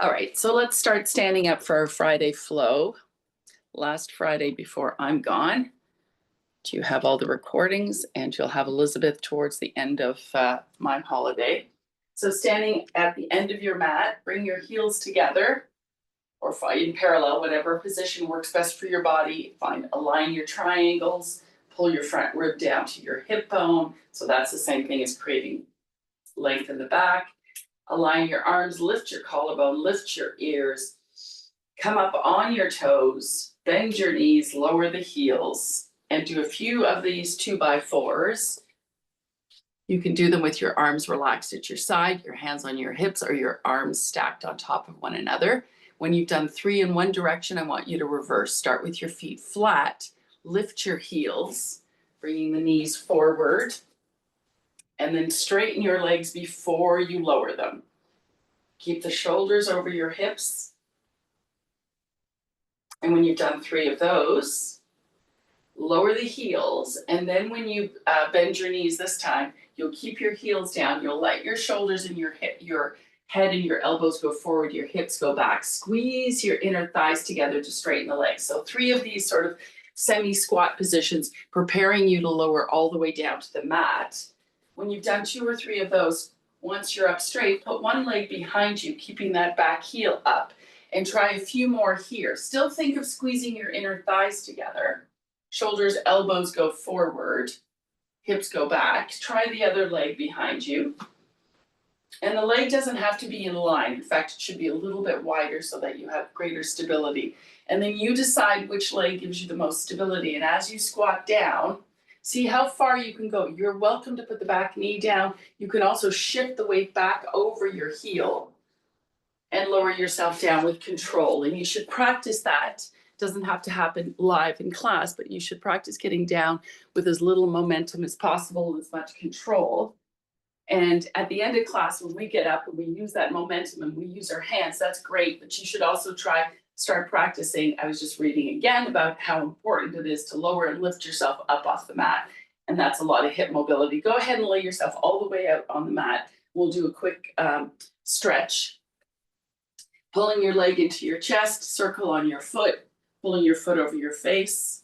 All right, so let's start standing up for our Friday flow. Last Friday before I'm gone, you have all the recordings and you'll have Elizabeth towards the end of my holiday. So standing at the end of your mat, bring your heels together or in parallel, whatever position works best for your body. Align your triangles, pull your front rib down to your hip bone. So that's the same thing as creating length in the back. Align your arms, lift your collarbone, lift your ears, come up on your toes, bend your knees, lower the heels, and do a few of these 2x4s. You can do them with your arms relaxed at your side, your hands on your hips, or your arms stacked on top of one another. When you've done 3 in one direction, I want you to reverse. Start with your feet flat, lift your heels, bringing the knees forward, and then straighten your legs before you lower them. Keep the shoulders over your hips. And when you've done 3 of those, lower the heels. And then when you bend your knees this time, you'll keep your heels down. You'll let your shoulders and your head and your elbows go forward, your hips go back. Squeeze your inner thighs together to straighten the legs. So 3 of these sort of semi-squat positions, preparing you to lower all the way down to the mat. When you've done 2 or 3 of those, once you're up straight, put one leg behind you, keeping that back heel up, and try a few more here. Still think of squeezing your inner thighs together. Shoulders, elbows go forward, hips go back. Try the other leg behind you. And the leg doesn't have to be in line. In fact, it should be a little bit wider so that you have greater stability. And then you decide which leg gives you the most stability. And as you squat down, see how far you can go. You're welcome to put the back knee down. You can also shift the weight back over your heel and lower yourself down with control. And you should practice that. It doesn't have to happen live in class, but you should practice getting down with as little momentum as possible, as much control. And at the end of class, when we get up and we use that momentum and we use our hands, that's great. But you should also start practicing. I was just reading again about how important it is to lower and lift yourself up off the mat. And that's a lot of hip mobility. Go ahead and lay yourself all the way out on the mat. We'll do a quick stretch. Pulling your leg into your chest, circle on your foot, pulling your foot over your face.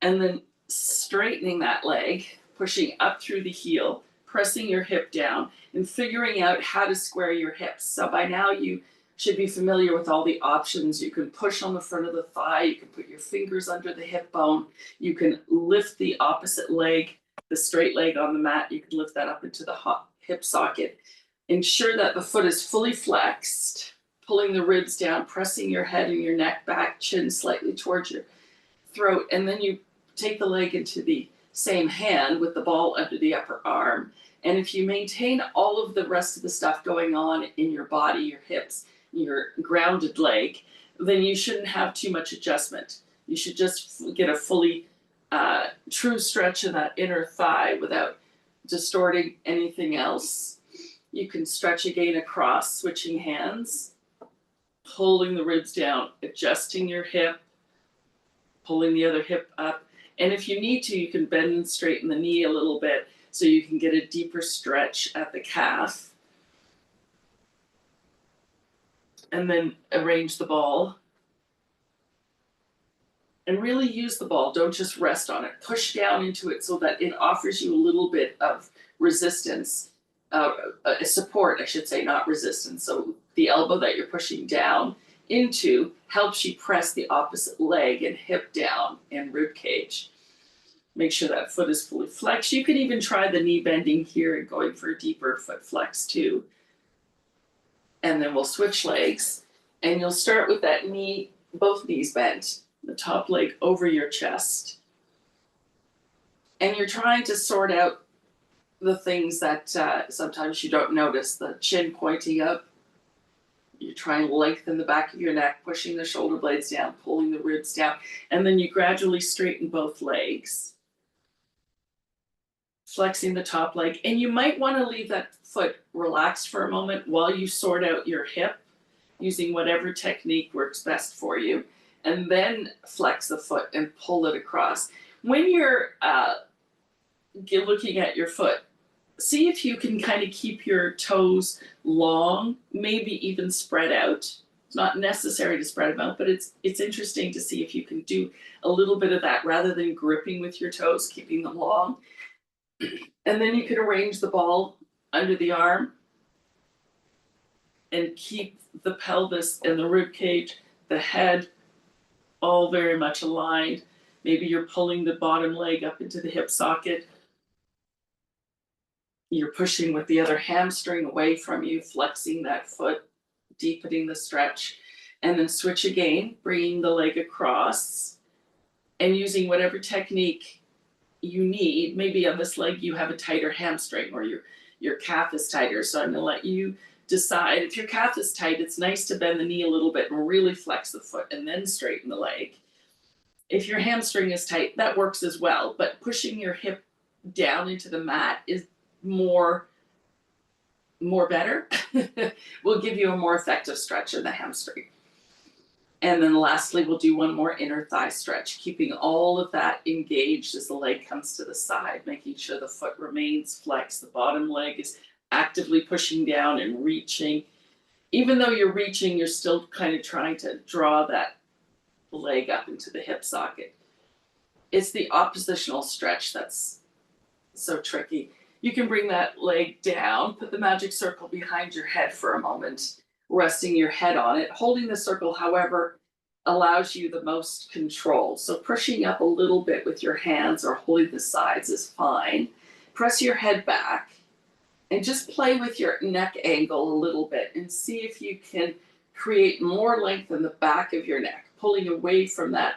And then straightening that leg, pushing up through the heel, pressing your hip down, and figuring out how to square your hips. So by now you should be familiar with all the options. You can push on the front of the thigh, you can put your fingers under the hip bone, you can lift the opposite leg, the straight leg on the mat, you can lift that up into the hip socket. Ensure that the foot is fully flexed, pulling the ribs down, pressing your head and your neck back, chin slightly towards your throat, and then you take the leg into the same hand with the ball under the upper arm. And if you maintain all of the rest of the stuff going on in your body, your hips, your grounded leg, then you shouldn't have too much adjustment. You should just get a fully true stretch of that inner thigh without distorting anything else. You can stretch again across, switching hands, pulling the ribs down, adjusting your hip, pulling the other hip up. And if you need to, you can bend and straighten the knee a little bit so you can get a deeper stretch at the calf. And then arrange the ball. And really use the ball. Don't just rest on it. Push down into it so that it offers you a little bit of resistance. Support, I should say, not resistance. So the elbow that you're pushing down into helps you press the opposite leg and hip down and rib cage. Make sure that foot is fully flexed. You could even try the knee bending here and going for a deeper foot flex too. And then we'll switch legs. And you'll start with that knee, both knees bent, the top leg over your chest. And you're trying to sort out the things that sometimes you don't notice, the chin pointing up. You're trying to lengthen the back of your neck, pushing the shoulder blades down, pulling the ribs down, and then you gradually straighten both legs. Flexing the top leg, and you might want to leave that foot relaxed for a moment while you sort out your hip, using whatever technique works best for you, and then flex the foot and pull it across. When you're looking at your foot, see if you can kind of keep your toes long, maybe even spread out. It's not necessary to spread them out, but it's interesting to see if you can do a little bit of that rather than gripping with your toes, keeping them long. And then you can arrange the ball under the arm and keep the pelvis and the rib cage, the head, all very much aligned. Maybe you're pulling the bottom leg up into the hip socket. You're pushing with the other hamstring away from you, flexing that foot, deepening the stretch, and then switch again, bringing the leg across and using whatever technique you need. Maybe on this leg you have a tighter hamstring or your calf is tighter. So I'm going to let you decide. If your calf is tight, it's nice to bend the knee a little bit and really flex the foot and then straighten the leg. If your hamstring is tight, that works as well, but pushing your hip down into the mat is more better. Will give you a more effective stretch in the hamstring. And then lastly, we'll do one more inner thigh stretch, keeping all of that engaged as the leg comes to the side, making sure the foot remains flexed, the bottom leg is actively pushing down and reaching. Even though you're reaching, you're still kind of trying to draw that leg up into the hip socket. It's the oppositional stretch that's so tricky. You can bring that leg down, put the magic circle behind your head for a moment, resting your head on it. Holding the circle, however, allows you the most control. So pushing up a little bit with your hands or holding the sides is fine. Press your head back and just play with your neck angle a little bit and see if you can create more length in the back of your neck, pulling away from that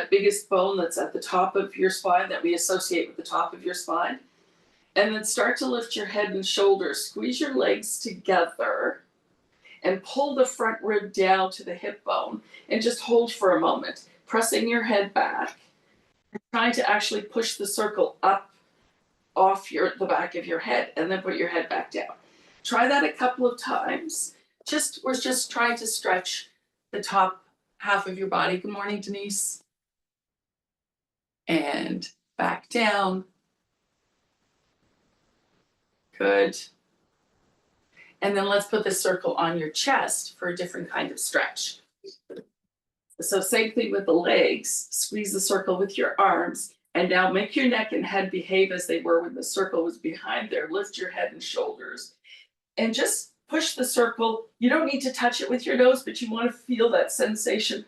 biggest bone that's at the top of your spine that we associate with the top of your spine. And then start to lift your head and shoulders. Squeeze your legs together and pull the front rib down to the hip bone and just hold for a moment, pressing your head back, trying to actually push the circle up off the back of your head and then put your head back down. Try that a couple of times. We're just trying to stretch the top half of your body. Good morning, Denise. And back down. Good. And then let's put the circle on your chest for a different kind of stretch. So same thing with the legs. Squeeze the circle with your arms. And now make your neck and head behave as they were when the circle was behind there. Lift your head and shoulders. And just push the circle. You don't need to touch it with your nose, but you want to feel that sensation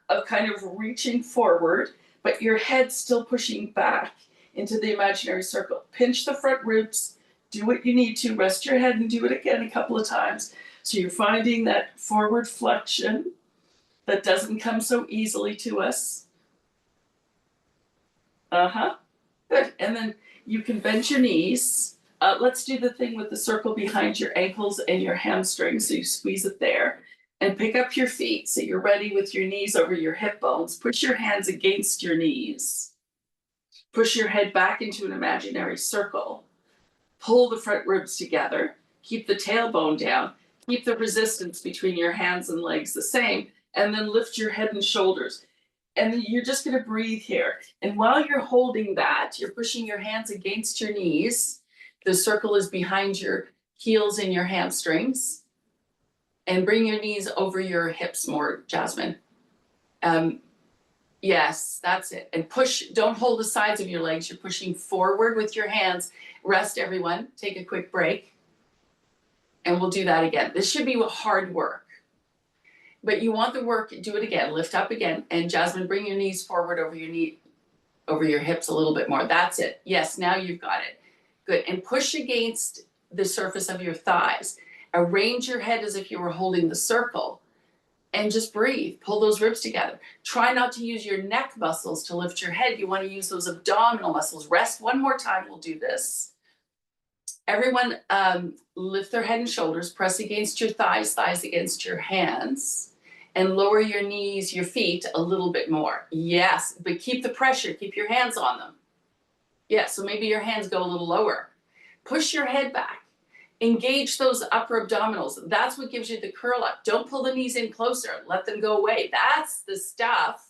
of kind of reaching forward, but your head still pushing back into the imaginary circle. Pinch the front ribs. Do what you need to. Rest your head and do it again a couple of times. So you're finding that forward flexion that doesn't come so easily to us. Good. And then you can bend your knees. Let's do the thing with the circle behind your ankles and your hamstrings. So you squeeze it there and pick up your feet. So you're ready with your knees over your hip bones. Push your hands against your knees. Push your head back into an imaginary circle. Pull the front ribs together. Keep the tailbone down. Keep the resistance between your hands and legs the same. And then lift your head and shoulders. And then you're just going to breathe here. And while you're holding that, you're pushing your hands against your knees. The circle is behind your heels and your hamstrings. And bring your knees over your hips more, Jasmine. Yes, that's it. And push, don't hold the sides of your legs. You're pushing forward with your hands. Rest, everyone. Take a quick break. And we'll do that again. This should be hard work. But you want the work, do it again. Lift up again. And Jasmine, bring your knees forward over your hips a little bit more. That's it. Yes, now you've got it. Good. And push against the surface of your thighs. Arrange your head as if you were holding the circle. And just breathe. Pull those ribs together. Try not to use your neck muscles to lift your head. You want to use those abdominal muscles. Rest one more time. We'll do this. Everyone lift their head and shoulders. Press against your thighs against your hands. And lower your knees, your feet a little bit more. Yes, but keep the pressure. Keep your hands on them. Yeah, so maybe your hands go a little lower. Push your head back. Engage those upper abdominals. That's what gives you the curl up. Don't pull the knees in closer. Let them go away. That's the stuff.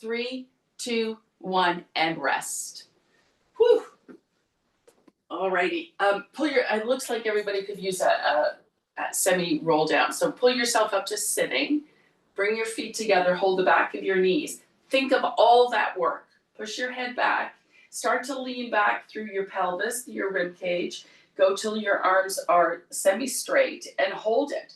3, 2, 1, and rest. Whew. Alrighty, pull your, it looks like everybody could use a semi roll down. So pull yourself up to sitting, bring your feet together, hold the back of your knees. Think of all that work. Push your head back, start to lean back through your pelvis, your rib cage, go till your arms are semi-straight and hold it.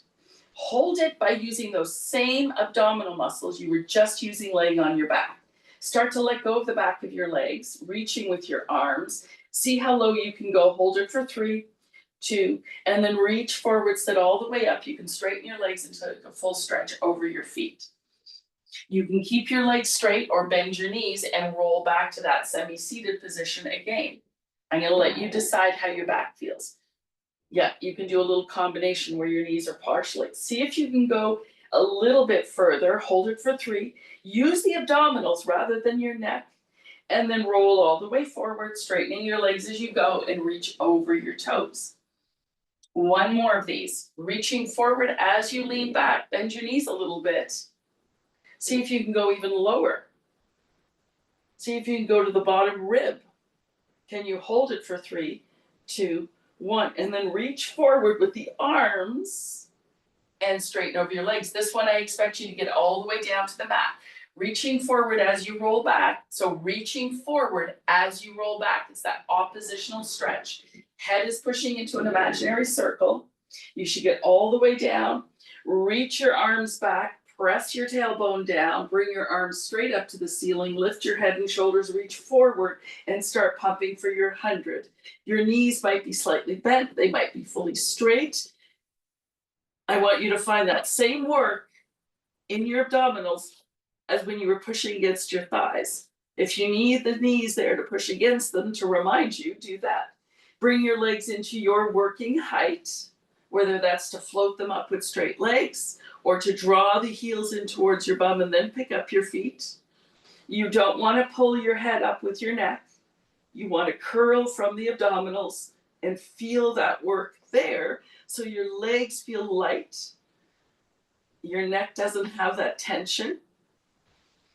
Hold it by using those same abdominal muscles you were just using laying on your back. Start to let go of the back of your legs, reaching with your arms. See how low you can go. Hold it for 3, 2, and then reach forward, sit all the way up. You can straighten your legs into a full stretch over your feet. You can keep your legs straight or bend your knees and roll back to that semi-seated position again. I'm gonna let you decide how your back feels. Yeah, you can do a little combination where your knees are partially. See if you can go a little bit further. Hold it for 3. Use the abdominals rather than your neck. And then roll all the way forward, straightening your legs as you go and reach over your toes. One more of these. Reaching forward as you lean back, bend your knees a little bit. See if you can go even lower. See if you can go to the bottom rib. Can you hold it for 3, 2, 1, and then reach forward with the arms and straighten over your legs. This one I expect you to get all the way down to the mat. Reaching forward as you roll back. So reaching forward as you roll back. It's that oppositional stretch. Head is pushing into an imaginary circle. You should get all the way down. Reach your arms back. Press your tailbone down. Bring your arms straight up to the ceiling. Lift your head and shoulders. Reach forward and start pumping for your 100. Your knees might be slightly bent. They might be fully straight. I want you to find that same work in your abdominals as when you were pushing against your thighs. If you need the knees there to push against them to remind you, do that. Bring your legs into your working height, whether that's to float them up with straight legs or to draw the heels in towards your bum and then pick up your feet. You don't want to pull your head up with your neck. You want to curl from the abdominals and feel that work there so your legs feel light. Your neck doesn't have that tension.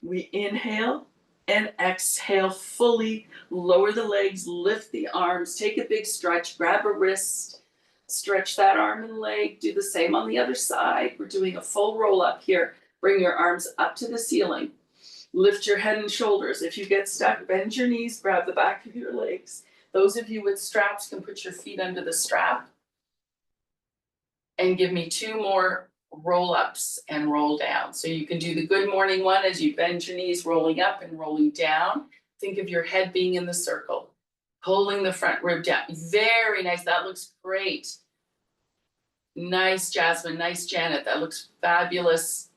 We inhale and exhale fully, lower the legs, lift the arms, take a big stretch, grab a wrist, stretch that arm and leg, do the same on the other side. We're doing a full roll up here. Bring your arms up to the ceiling. Lift your head and shoulders. If you get stuck, bend your knees, grab the back of your legs. Those of you with straps can put your feet under the strap. And give me 2 more roll ups and roll down. So you can do the good morning one as you bend your knees, rolling up and rolling down. Think of your head being in the circle, pulling the front rib down. Very nice. That looks great. Nice, Jasmine. Nice, Janet. That looks fabulous.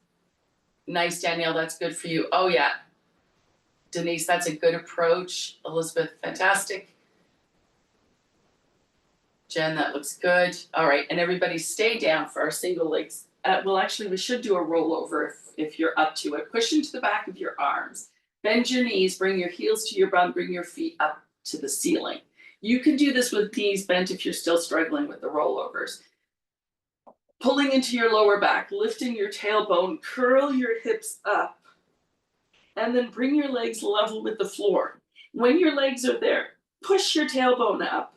Nice, Danielle. That's good for you. Oh, yeah. Denise, that's a good approach. Elizabeth, fantastic. Jen, that looks good. All right, and everybody stay down for our single legs. Well, actually, we should do a rollover if you're up to it. Push into the back of your arms. Bend your knees, bring your heels to your bum, bring your feet up to the ceiling. You can do this with knees bent if you're still struggling with the rollovers. Pulling into your lower back, lifting your tailbone, curl your hips up, and then bring your legs level with the floor. When your legs are there, push your tailbone up.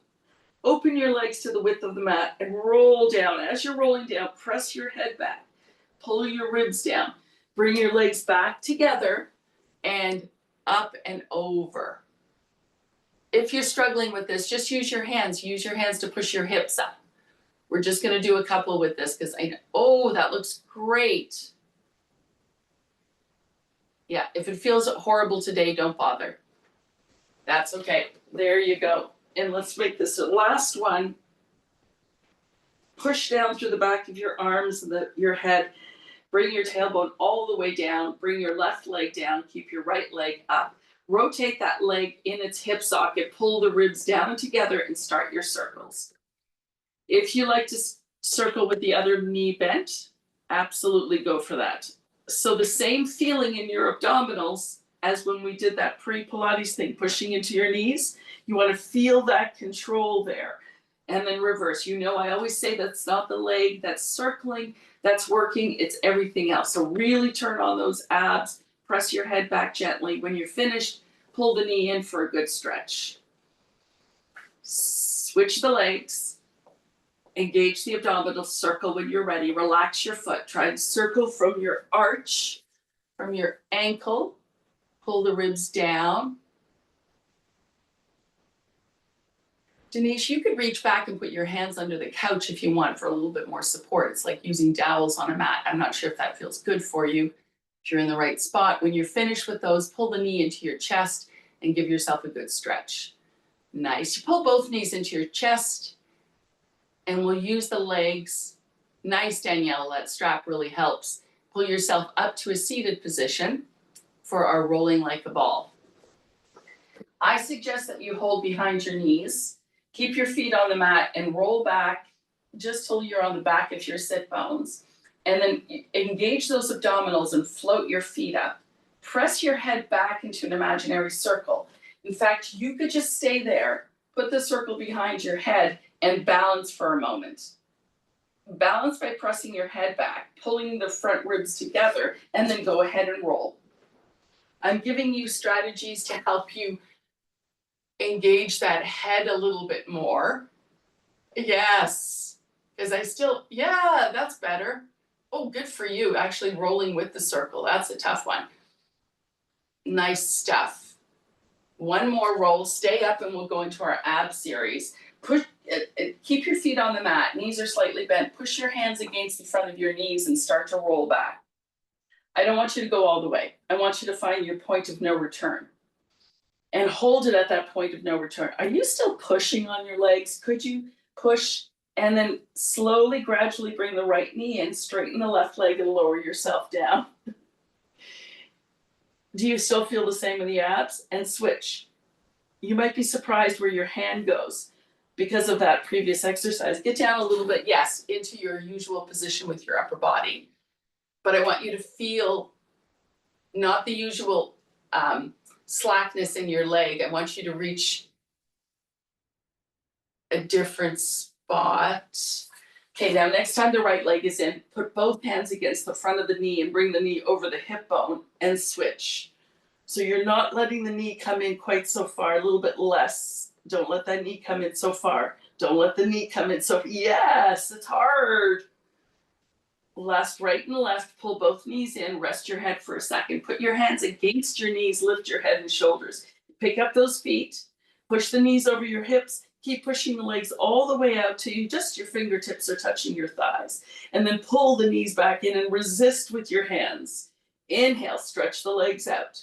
Open your legs to the width of the mat and roll down. As you're rolling down, press your head back. Pull your ribs down. Bring your legs back together and up and over. If you're struggling with this, just use your hands. Use your hands to push your hips up. We're just going to do a couple with this because oh, that looks great. Yeah, if it feels horrible today, don't bother. That's okay. There you go. And let's make this the last one. Push down through the back of your arms and your head. Bring your tailbone all the way down. Bring your left leg down. Keep your right leg up. Rotate that leg in its hip socket. Pull the ribs down together and start your circles. If you like to circle with the other knee bent, absolutely go for that. So the same feeling in your abdominals as when we did that pre-Pilates thing, pushing into your knees. You want to feel that control there. And then reverse. You know, I always say that's not the leg, that's circling, that's working, it's everything else. So really turn on those abs, press your head back gently. When you're finished, pull the knee in for a good stretch. Switch the legs. Engage the abdominal circle when you're ready. Relax your foot. Try and circle from your arch, from your ankle. Pull the ribs down. Denise, you could reach back and put your hands under the couch if you want for a little bit more support. It's like using dowels on a mat. I'm not sure if that feels good for you. If you're in the right spot, when you're finished with those, pull the knee into your chest and give yourself a good stretch. Nice. You pull both knees into your chest and we'll use the legs. Nice, Danielle, that strap really helps. Pull yourself up to a seated position for our rolling like a ball. I suggest that you hold behind your knees. Keep your feet on the mat and roll back just till you're on the back of your sit bones. And then engage those abdominals and float your feet up. Press your head back into an imaginary circle. In fact, you could just stay there, put the circle behind your head and balance for a moment. Balance by pressing your head back, pulling the front ribs together, and then go ahead and roll. I'm giving you strategies to help you engage that head a little bit more. Yes, because yeah, that's better. Oh, good for you, actually rolling with the circle. That's a tough one. Nice stuff. One more roll, stay up and we'll go into our ab series. Keep your feet on the mat, knees are slightly bent. Push your hands against the front of your knees and start to roll back. I don't want you to go all the way. I want you to find your point of no return. And hold it at that point of no return. Are you still pushing on your legs? Could you push and then slowly, gradually bring the right knee in, straighten the left leg and lower yourself down? Do you still feel the same in the abs? And switch. You might be surprised where your hand goes because of that previous exercise. Get down a little bit, yes, into your usual position with your upper body. But I want you to feel not the usual slackness in your leg. I want you to reach a different spot. Okay, now next time the right leg is in, put both hands against the front of the knee and bring the knee over the hip bone and switch. So you're not letting the knee come in quite so far, a little bit less. Don't let that knee come in so far. Don't let the knee come in so far. Yes, it's hard. Last, right and left, pull both knees in, rest your head for a second. Put your hands against your knees, lift your head and shoulders. Pick up those feet, push the knees over your hips, keep pushing the legs all the way out till just your fingertips are touching your thighs. And then pull the knees back in and resist with your hands. Inhale, stretch the legs out.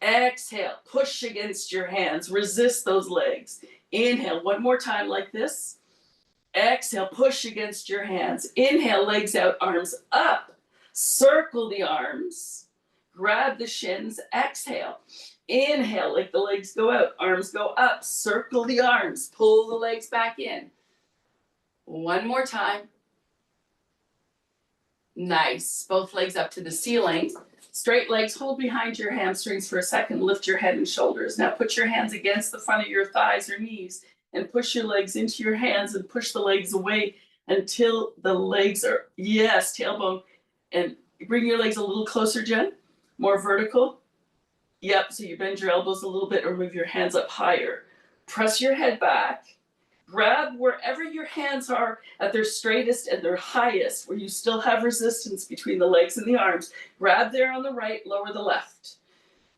Exhale, push against your hands, resist those legs. Inhale, one more time like this. Exhale, push against your hands. Inhale, legs out, arms up. Circle the arms. Grab the shins. Exhale. Inhale, like the legs go out, arms go up. Circle the arms. Pull the legs back in. One more time. Nice. Both legs up to the ceiling. Straight legs, hold behind your hamstrings for a second. Lift your head and shoulders. Now put your hands against the front of your thighs or knees and push your legs into your hands and push the legs away until the legs are, yes, tailbone. And bring your legs a little closer, Jen. More vertical. Yep, so you bend your elbows a little bit or move your hands up higher. Press your head back. Grab wherever your hands are at their straightest and their highest, where you still have resistance between the legs and the arms. Grab there on the right, lower the left.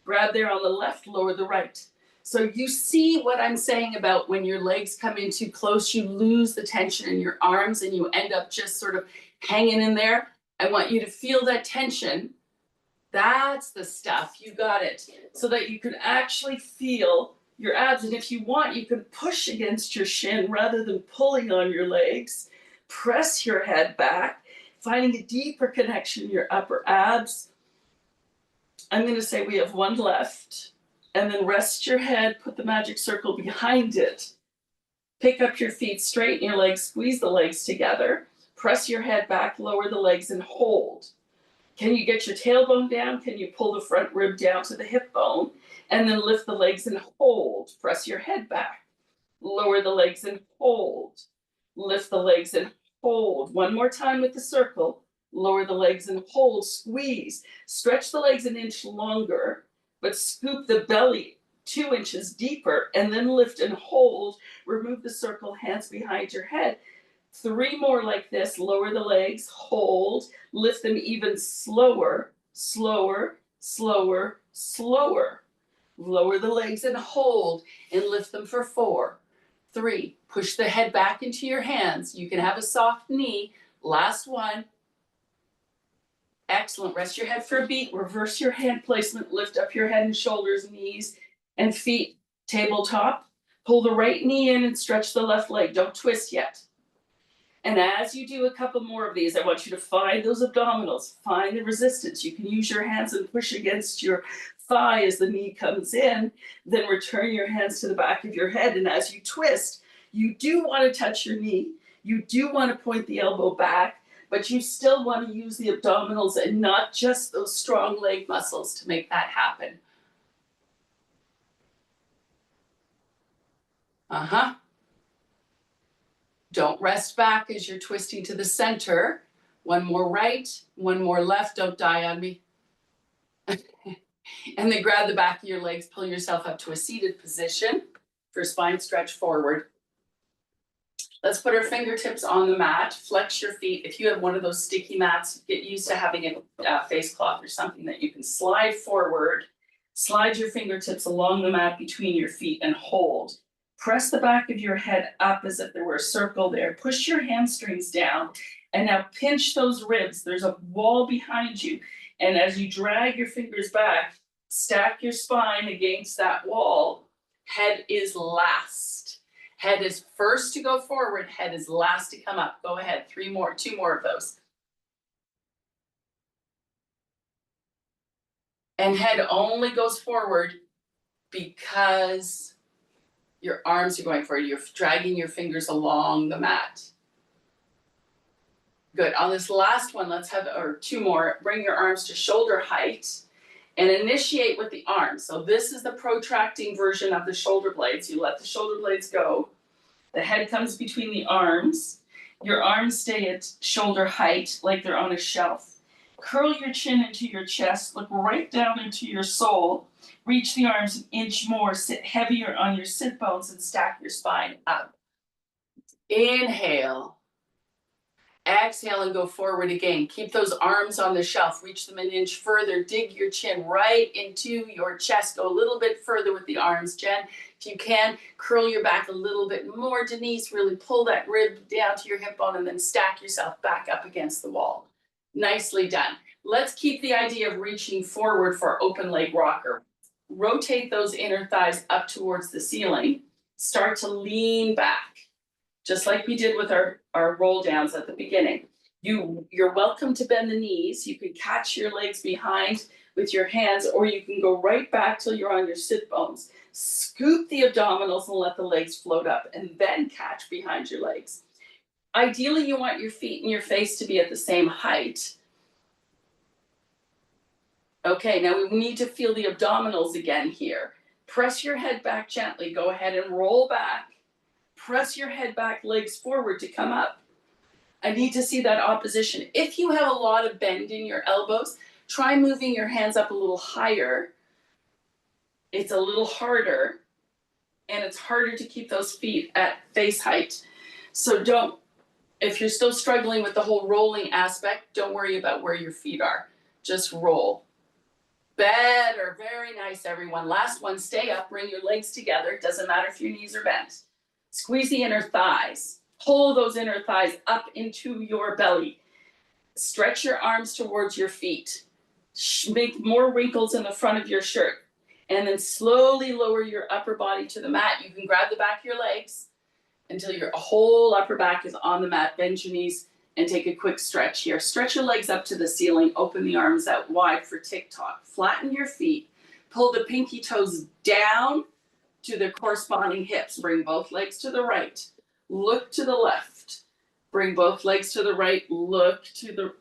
Grab there on the left, lower the right. So you see what I'm saying about when your legs come in too close, you lose the tension in your arms and you end up just sort of hanging in there. I want you to feel that tension. That's the stuff, you got it. So that you can actually feel your abs. And if you want, you can push against your shin rather than pulling on your legs. Press your head back, finding a deeper connection in your upper abs. I'm going to say we have one left. And then rest your head, put the magic circle behind it. Pick up your feet, straighten your legs, squeeze the legs together. Press your head back, lower the legs, and hold. Can you get your tailbone down? Can you pull the front rib down to the hip bone? And then lift the legs and hold. Press your head back. Lower the legs and hold. Lift the legs and hold. One more time with the circle. Lower the legs and hold. Squeeze. Stretch the legs an inch longer, but scoop the belly 2 inches deeper, and then lift and hold. Remove the circle, hands behind your head. 3 more like this, lower the legs, hold, lift them even slower, slower, slower, slower. Lower the legs and hold and lift them for 4, 3. Push the head back into your hands. You can have a soft knee. Last one. Excellent. Rest your head for a beat. Reverse your hand placement. Lift up your head and shoulders, knees and feet tabletop. Pull the right knee in and stretch the left leg. Don't twist yet. And as you do a couple more of these, I want you to find those abdominals, find the resistance. You can use your hands and push against your thigh as the knee comes in, then return your hands to the back of your head. And as you twist, you do want to touch your knee. You do want to point the elbow back, but you still want to use the abdominals and not just those strong leg muscles to make that happen. Don't rest back as you're twisting to the center. One more right, one more left. Don't die on me. And then grab the back of your legs, pull yourself up to a seated position for spine stretch forward. Let's put our fingertips on the mat, flex your feet. If you have one of those sticky mats, get used to having a face cloth or something that you can slide forward. Slide your fingertips along the mat between your feet and hold. Press the back of your head up as if there were a circle there. Push your hamstrings down and now pinch those ribs. There's a wall behind you. And as you drag your fingers back, stack your spine against that wall. Head is last. Head is first to go forward. Head is last to come up. Go ahead. 2 more of those. And head only goes forward because your arms are going forward. You're dragging your fingers along the mat. Good. On this last one, let's have, or 2 more, bring your arms to shoulder height and initiate with the arms. So this is the protracting version of the shoulder blades. You let the shoulder blades go. The head comes between the arms. Your arms stay at shoulder height like they're on a shelf. Curl your chin into your chest. Look right down into your soul. Reach the arms an inch more. Sit heavier on your sit bones and stack your spine up. Inhale. Exhale and go forward again. Keep those arms on the shelf. Reach them an inch further. Dig your chin right into your chest. Go a little bit further with the arms, Jen. If you can, curl your back a little bit more. Denise, really pull that rib down to your hip bone and then stack yourself back up against the wall. Nicely done. Let's keep the idea of reaching forward for open leg rocker. Rotate those inner thighs up towards the ceiling. Start to lean back. Just like we did with our roll downs at the beginning. You're welcome to bend the knees. You can catch your legs behind with your hands, or you can go right back till you're on your sit bones. Scoop the abdominals and let the legs float up, and then catch behind your legs. Ideally, you want your feet and your face to be at the same height. Okay, now we need to feel the abdominals again here. Press your head back gently. Go ahead and roll back. Press your head back, legs forward to come up. I need to see that opposition. If you have a lot of bend in your elbows, try moving your hands up a little higher. It's a little harder, and it's harder to keep those feet at face height. So if you're still struggling with the whole rolling aspect, don't worry about where your feet are. Just roll. Better. Very nice, everyone. Last one, stay up, bring your legs together. Doesn't matter if your knees are bent. Squeeze the inner thighs. Pull those inner thighs up into your belly. Stretch your arms towards your feet. Make more wrinkles in the front of your shirt. And then slowly lower your upper body to the mat. You can grab the back of your legs until your whole upper back is on the mat. Bend your knees and take a quick stretch here. Stretch your legs up to the ceiling. Open the arms out wide for TikTok. Flatten your feet. Pull the pinky toes down to the corresponding hips. Bring both legs to the right. Look to the left. Bring both legs to the right. Look to the,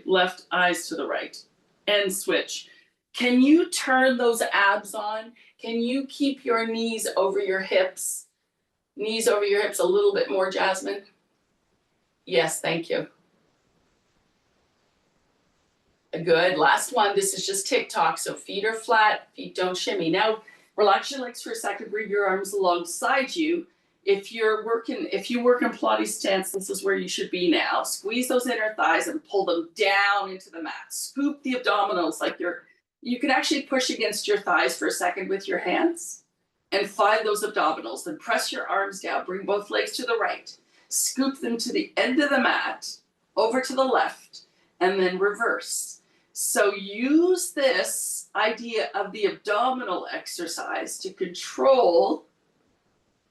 left eyes to the right. And switch. Can you turn those abs on? Can you keep your knees over your hips? Knees over your hips a little bit more, Jasmine? Yes, thank you. Good. Last one. This is just TikTok. So feet are flat, feet don't shimmy. Now, Relax your legs for a second, bring your arms alongside you. If you work in Pilates stance, this is where you should be now. Squeeze those inner thighs and pull them down into the mat. Scoop the abdominals like you can actually push against your thighs for a second with your hands and find those abdominals. Then press your arms down, bring both legs to the right. Scoop them to the end of the mat, over to the left, and then reverse. So use this idea of the abdominal exercise to control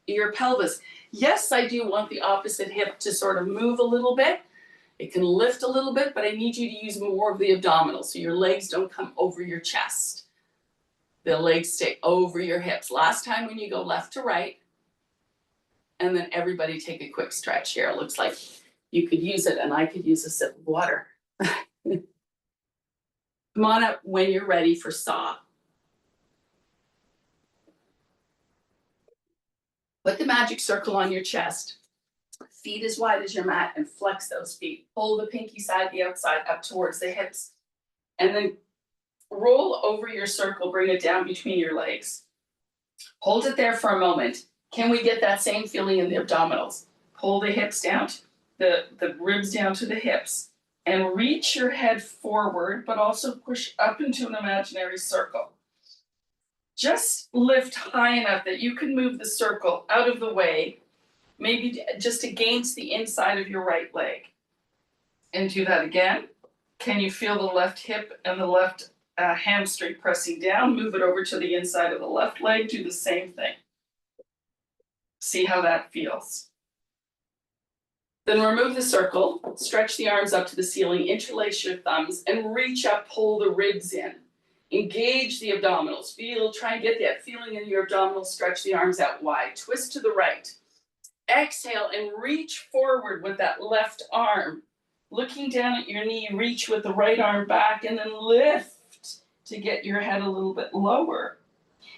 your pelvis. Yes, I do want the opposite hip to sort of move a little bit. It can lift a little bit, but I need you to use more of the abdominals so your legs don't come over your chest. The legs stay over your hips. Last time when you go left to right, and then everybody take a quick stretch here. It looks like you could use it and I could use a sip of water. Come on up when you're ready for saw. Put the magic circle on your chest. Feet as wide as your mat and flex those feet. Pull the pinky side, the outside up towards the hips. And then roll over your circle, bring it down between your legs. Hold it there for a moment. Can we get that same feeling in the abdominals? Pull the hips down, the ribs down to the hips. And reach your head forward, but also push up into an imaginary circle. Just lift high enough that you can move the circle out of the way, maybe just against the inside of your right leg. And do that again. Can you feel the left hip and the left hamstring pressing down? Move it over to the inside of the left leg. Do the same thing. See how that feels. Then remove the circle, stretch the arms up to the ceiling, interlace your thumbs, and reach up, pull the ribs in. Engage the abdominals. Try and get that feeling in your abdominals, stretch the arms out wide. Twist to the right. Exhale and reach forward with that left arm. Looking down at your knee, reach with the right arm back and then lift to get your head a little bit lower.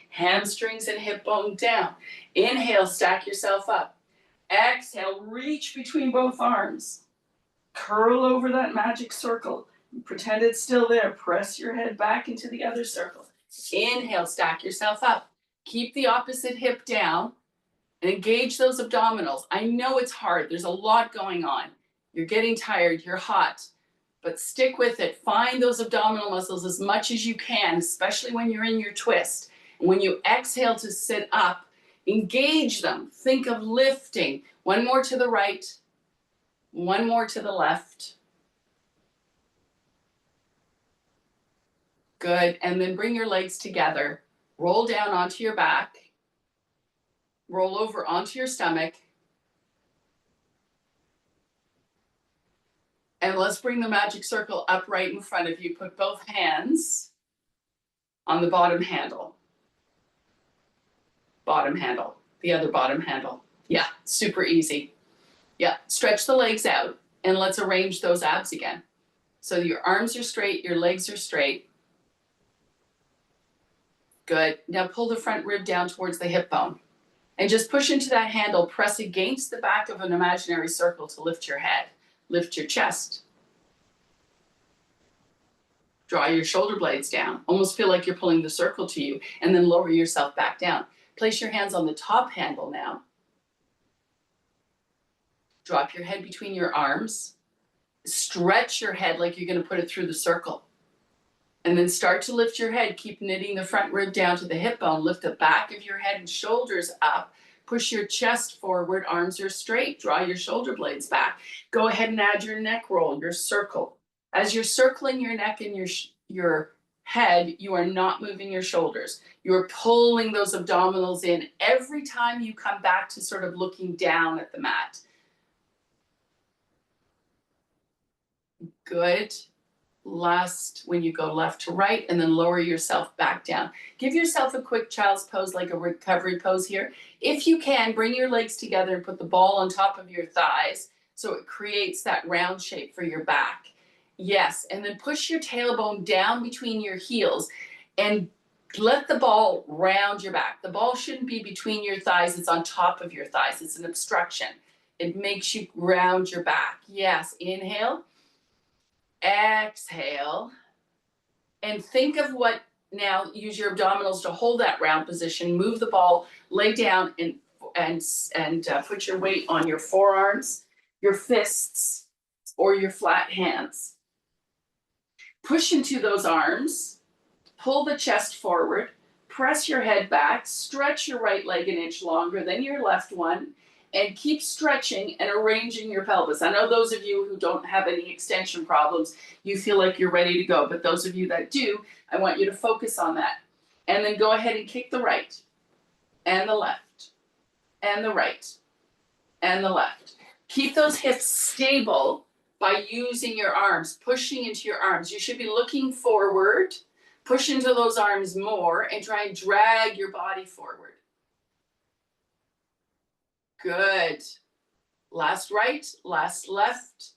Hamstrings and hip bone down. Inhale, stack yourself up. Exhale, reach between both arms. Curl over that magic circle. Pretend it's still there. Press your head back into the other circle. Inhale, stack yourself up. Keep the opposite hip down and engage those abdominals. I know it's hard. There's a lot going on. You're getting tired. You're hot. But stick with it. Find those abdominal muscles as much as you can, especially when you're in your twist. And when you exhale to sit up, engage them. Think of lifting. One more to the right. One more to the left. Good. And then bring your legs together. Roll down onto your back. Roll over onto your stomach. And let's bring the magic circle up right in front of you. Put both hands on the bottom handle. Bottom handle, the other bottom handle. Yeah, super easy. Yeah, stretch the legs out and let's arrange those abs again. So your arms are straight, your legs are straight. Good. Now pull the front rib down towards the hip bone and just push into that handle. Press against the back of an imaginary circle to lift your head, lift your chest. Draw your shoulder blades down. Almost feel like you're pulling the circle to you and then lower yourself back down. Place your hands on the top handle now. Drop your head between your arms. Stretch your head like you're going to put it through the circle. And then start to lift your head. Keep knitting the front rib down to the hip bone. Lift the back of your head and shoulders up. Push your chest forward. Arms are straight. Draw your shoulder blades back. Go ahead and add your neck roll, your circle. As you're circling your neck and your head, you are not moving your shoulders. You're pulling those abdominals in every time you come back to sort of looking down at the mat. Good. Last, when you go left to right, and then lower yourself back down. Give yourself a quick child's pose, like a recovery pose here. If you can, bring your legs together and put the ball on top of your thighs so it creates that round shape for your back. Yes, and then push your tailbone down between your heels and let the ball round your back. The ball shouldn't be between your thighs. It's on top of your thighs. It's an obstruction. It makes you round your back. Yes, inhale, exhale, and think of what now use your abdominals to hold that round position. Move the ball, lay down, and put your weight on your forearms, your fists, or your flat hands. Push into those arms, pull the chest forward, press your head back, stretch your right leg an inch longer than your left one, and keep stretching and arranging your pelvis. I know those of you who don't have any extension problems, you feel like you're ready to go, but those of you that do, I want you to focus on that. And then go ahead and kick the right, and the left, and the right, and the left. Keep those hips stable by using your arms, pushing into your arms. You should be looking forward, push into those arms more, and try and drag your body forward. Good. Last right, last left,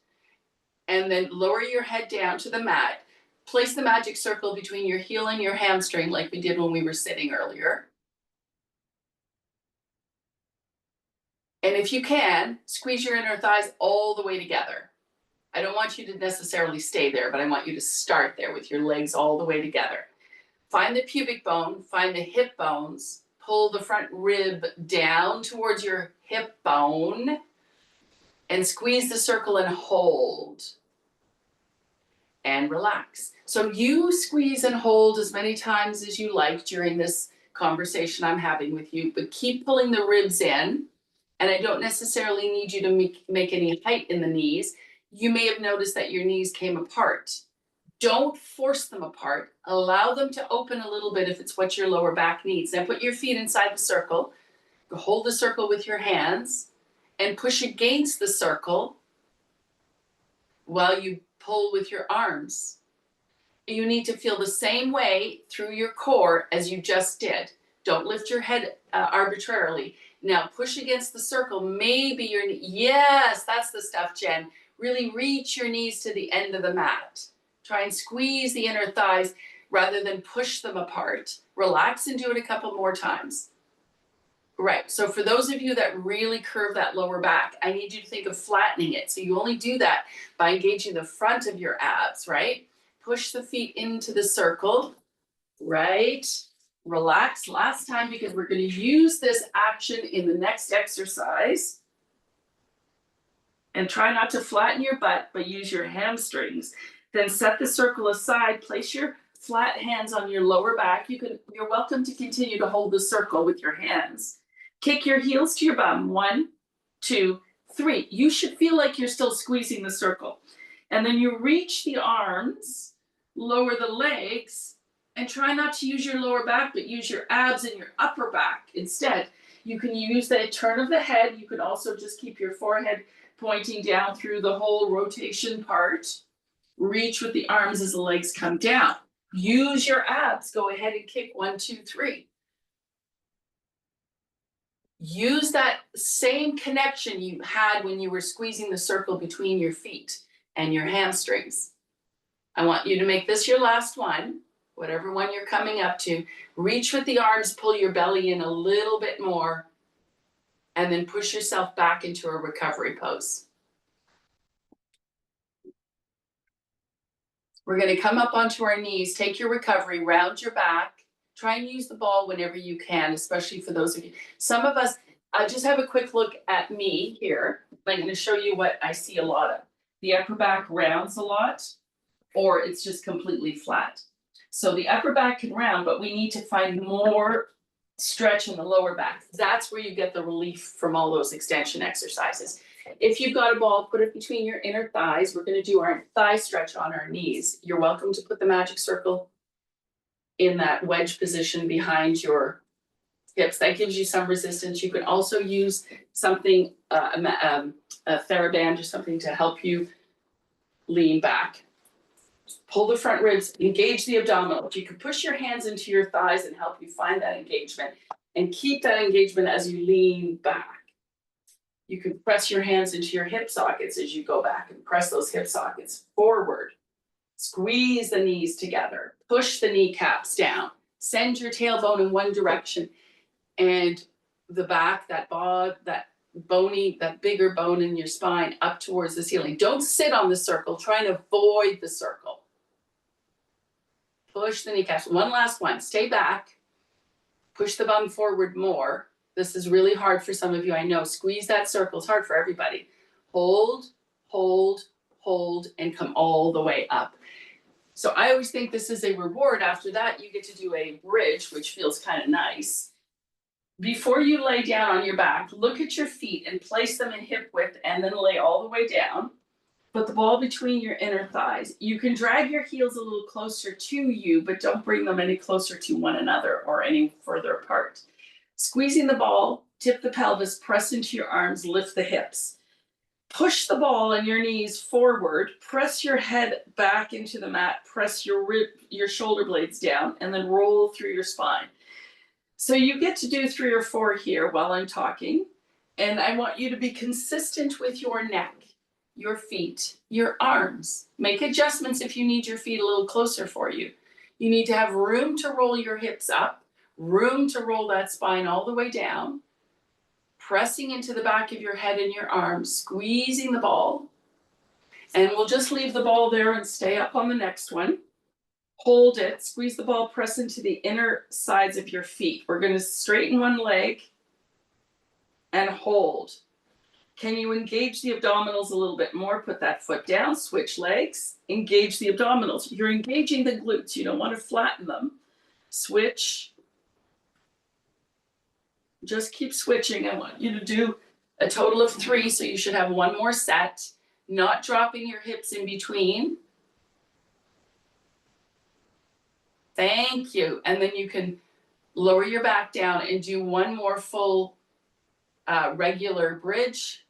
and then lower your head down to the mat. Place the magic circle between your heel and your hamstring like we did when we were sitting earlier. And if you can, squeeze your inner thighs all the way together. I don't want you to necessarily stay there, but I want you to start there with your legs all the way together. Find the pubic bone, find the hip bones, pull the front rib down towards your hip bone, and squeeze the circle and hold. And relax. So you squeeze and hold as many times as you like during this conversation I'm having with you, but keep pulling the ribs in. And I don't necessarily need you to make any height in the knees. You may have noticed that your knees came apart. Don't force them apart. Allow them to open a little bit if it's what your lower back needs. Then put your feet inside the circle. Hold the circle with your hands and push against the circle while you pull with your arms. You need to feel the same way through your core as you just did. Don't lift your head arbitrarily. Now push against the circle. Maybe your knee. Yes, that's the stuff, Jen. Really reach your knees to the end of the mat. Try and squeeze the inner thighs rather than push them apart. Relax and do it a couple more times. Right, so for those of you that really curve that lower back, I need you to think of flattening it. So you only do that by engaging the front of your abs, right? Push the feet into the circle, right? Relax last time because we're going to use this action in the next exercise. And try not to flatten your butt, but use your hamstrings. Then set the circle aside, place your flat hands on your lower back. You're welcome to continue to hold the circle with your hands. Kick your heels to your bum. 1, 2, 3. You should feel like you're still squeezing the circle. And then you reach the arms, lower the legs, and try not to use your lower back, but use your abs and your upper back instead. You can use the turn of the head. You can also just keep your forehead pointing down through the whole rotation part. Reach with the arms as the legs come down. Use your abs. Go ahead and kick 1, 2, 3. Use that same connection you had when you were squeezing the circle between your feet and your hamstrings. I want you to make this your last one, whatever one you're coming up to. Reach with the arms, pull your belly in a little bit more, and then push yourself back into a recovery pose. We're going to come up onto our knees, take your recovery, round your back. Try and use the ball whenever you can, especially for those of you. Some of us, just have a quick look at me here. I'm going to show you what I see a lot of. The upper back rounds a lot, or it's just completely flat. So the upper back can round, but we need to find more stretch in the lower back. That's where you get the relief from all those extension exercises. If you've got a ball, put it between your inner thighs. We're going to do our thigh stretch on our knees. You're welcome to put the magic circle in that wedge position behind your hips. That gives you some resistance. You can also use something, a TheraBand or something to help you lean back. Pull the front ribs, engage the abdominals. You can push your hands into your thighs and help you find that engagement. And keep that engagement as you lean back. You can press your hands into your hip sockets as you go back and press those hip sockets forward. Squeeze the knees together. Push the kneecaps down. Send your tailbone in one direction. And the back, that bigger bone in your spine up towards the ceiling. Don't sit on the circle. Try and avoid the circle. Push the kneecaps. One last one. Stay back. Push the bum forward more. This is really hard for some of you, I know. Squeeze that circle. It's hard for everybody. Hold, hold, hold, and come all the way up. So I always think this is a reward. After that, you get to do a bridge, which feels kind of nice. Before you lay down on your back, look at your feet and place them in hip width and then lay all the way down. Put the ball between your inner thighs. You can drag your heels a little closer to you, but don't bring them any closer to one another or any further apart. Squeezing the ball, tip the pelvis, press into your arms, lift the hips. Push the ball and your knees forward, press your head back into the mat, press your shoulder blades down, and then roll through your spine. So you get to do 3 or 4 here while I'm talking, and I want you to be consistent with your neck, your feet, your arms. Make adjustments if you need your feet a little closer for you. You need to have room to roll your hips up, room to roll that spine all the way down, pressing into the back of your head and your arms, squeezing the ball. And we'll just leave the ball there and stay up on the next one. Hold it, squeeze the ball, press into the inner sides of your feet. We're going to straighten one leg and hold. Can you engage the abdominals a little bit more? Put that foot down, switch legs, engage the abdominals. You're engaging the glutes. You don't want to flatten them. Switch. Just keep switching. I want you to do a total of 3, so you should have one more set, not dropping your hips in between. Thank you. And then you can lower your back down and do one more full regular bridge.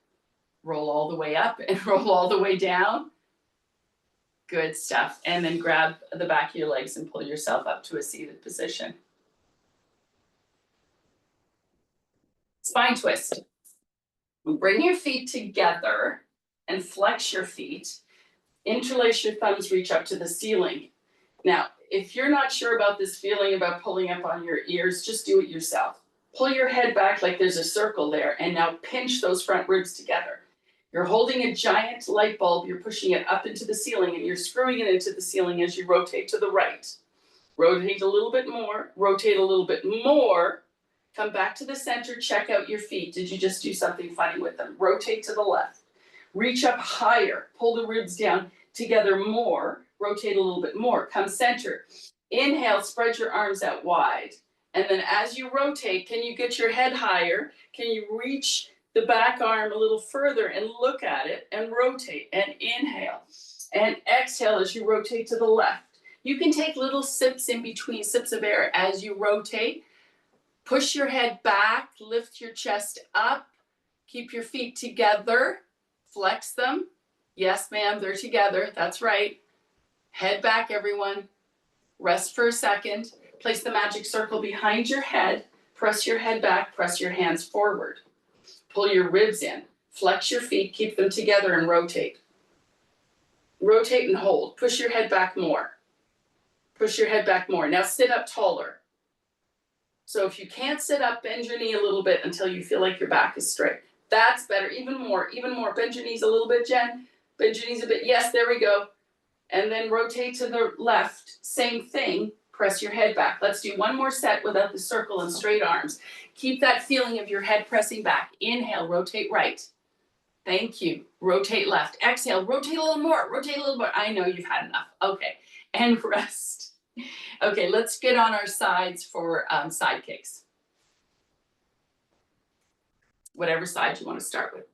Roll all the way up and roll all the way down. Good stuff. And then grab the back of your legs and pull yourself up to a seated position. Spine twist. Bring your feet together and flex your feet. Interlace your thumbs, reach up to the ceiling. Now, if you're not sure about this feeling about pulling up on your ears, just do it yourself. Pull your head back like there's a circle there, and now pinch those front ribs together. You're holding a giant light bulb, you're pushing it up into the ceiling, and you're screwing it into the ceiling as you rotate to the right. Rotate a little bit more, rotate a little bit more, come back to the center, check out your feet. Did you just do something funny with them? Rotate to the left. Reach up higher, pull the ribs down together more, rotate a little bit more, come center. Inhale, spread your arms out wide. And then as you rotate, can you get your head higher? Can you reach the back arm a little further and look at it and rotate and inhale and exhale as you rotate to the left. You can take little sips in between, sips of air as you rotate. Push your head back, lift your chest up, keep your feet together, flex them. Yes, ma'am, they're together. That's right. Head back, everyone. Rest for a second. Place the magic circle behind your head. Press your head back, press your hands forward. Pull your ribs in. Flex your feet, keep them together and rotate. Rotate and hold. Push your head back more. Push your head back more. Now sit up taller. So if you can't sit up, bend your knee a little bit until you feel like your back is straight. That's better. Even more. Bend your knees a little bit, Jen. Bend your knees a bit. Yes, there we go. And then rotate to the left. Same thing. Press your head back. Let's do one more set without the circle and straight arms. Keep that feeling of your head pressing back. Inhale, rotate right. Thank you. Rotate left. Exhale, rotate a little more. Rotate a little more. I know you've had enough. Okay. And rest. Okay, let's get on our sides for side kicks. Whatever side you want to start with.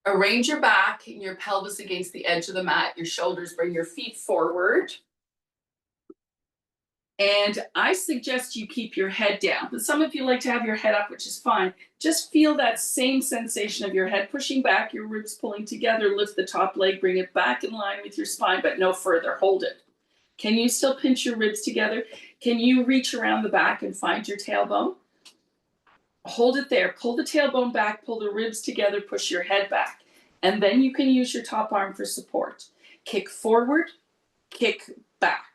Arrange your back and your pelvis against the edge of the mat. Your shoulders, bring your feet forward. And I suggest you keep your head down. But some of you like to have your head up, which is fine. Just feel that same sensation of your head pushing back, your ribs pulling together. Lift the top leg, bring it back in line with your spine, but no further. Hold it. Can you still pinch your ribs together? Can you reach around the back and find your tailbone? Hold it there. Pull the tailbone back, pull the ribs together, push your head back. And then you can use your top arm for support. Kick forward, kick back.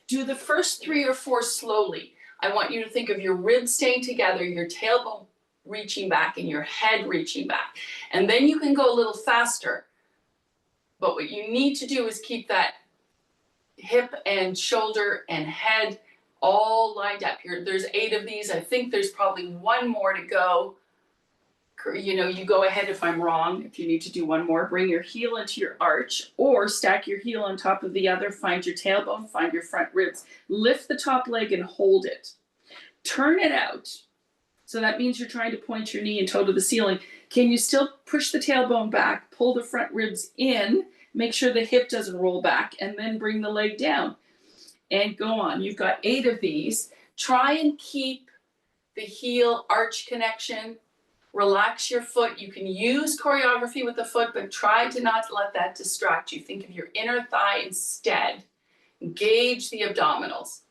Do the first 3 or 4 slowly. I want you to think of your ribs staying together, your tailbone reaching back and your head reaching back. And then you can go a little faster. But what you need to do is keep that hip and shoulder and head all lined up here. There's 8 of these. I think there's probably one more to go. You know, you go ahead if I'm wrong. If you need to do one more, bring your heel into your arch or stack your heel on top of the other. Find your tailbone, find your front ribs. Lift the top leg and hold it. Turn it out. So that means you're trying to point your knee and toe to the ceiling. Can you still push the tailbone back, pull the front ribs in, make sure the hip doesn't roll back, and then bring the leg down and go on. You've got 8 of these. Try and keep the heel arch connection. Relax your foot. You can use choreography with the foot, but try to not let that distract you. Think of your inner thigh instead. Engage the abdominals.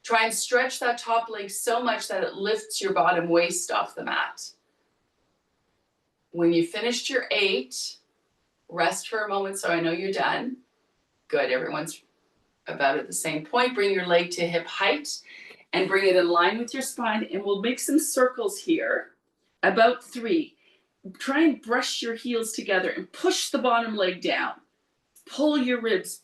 Try and stretch that top leg so much that it lifts your bottom waist off the mat. When you finished your 8, rest for a moment so I know you're done. Good, everyone's about at the same point. Bring your leg to hip height and bring it in line with your spine, and we'll make some circles here. About 3. Try and brush your heels together and push the bottom leg down. Pull your ribs,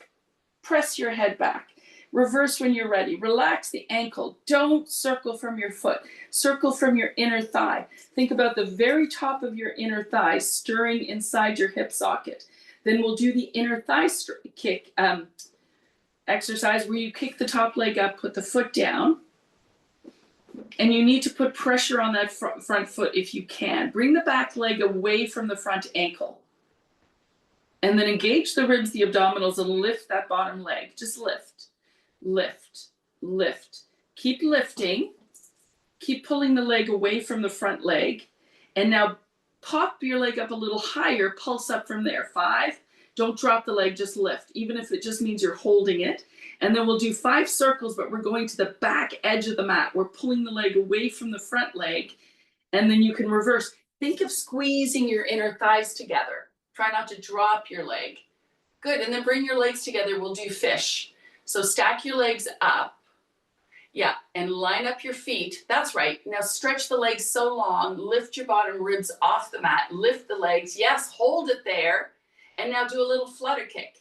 press your head back. Reverse when you're ready. Relax the ankle. Don't circle from your foot. Circle from your inner thigh. Think about the very top of your inner thigh stirring inside your hip socket. Then we'll do the inner thigh kick exercise where you kick the top leg up, put the foot down. And you need to put pressure on that front foot if you can. Bring the back leg away from the front ankle. And then engage the ribs, the abdominals, and lift that bottom leg. Just lift, lift, lift. Keep lifting. Keep pulling the leg away from the front leg. And now pop your leg up a little higher, pulse up from there. 5. Don't drop the leg, just lift, even if it just means you're holding it. And then we'll do 5 circles, but we're going to the back edge of the mat. We're pulling the leg away from the front leg, and then you can reverse. Think of squeezing your inner thighs together. Try not to drop your leg. Good, and then bring your legs together. We'll do fish. So stack your legs up. Yeah, and line up your feet. That's right. Now stretch the legs so long. Lift your bottom ribs off the mat. Lift the legs. Yes, hold it there. And now do a little flutter kick.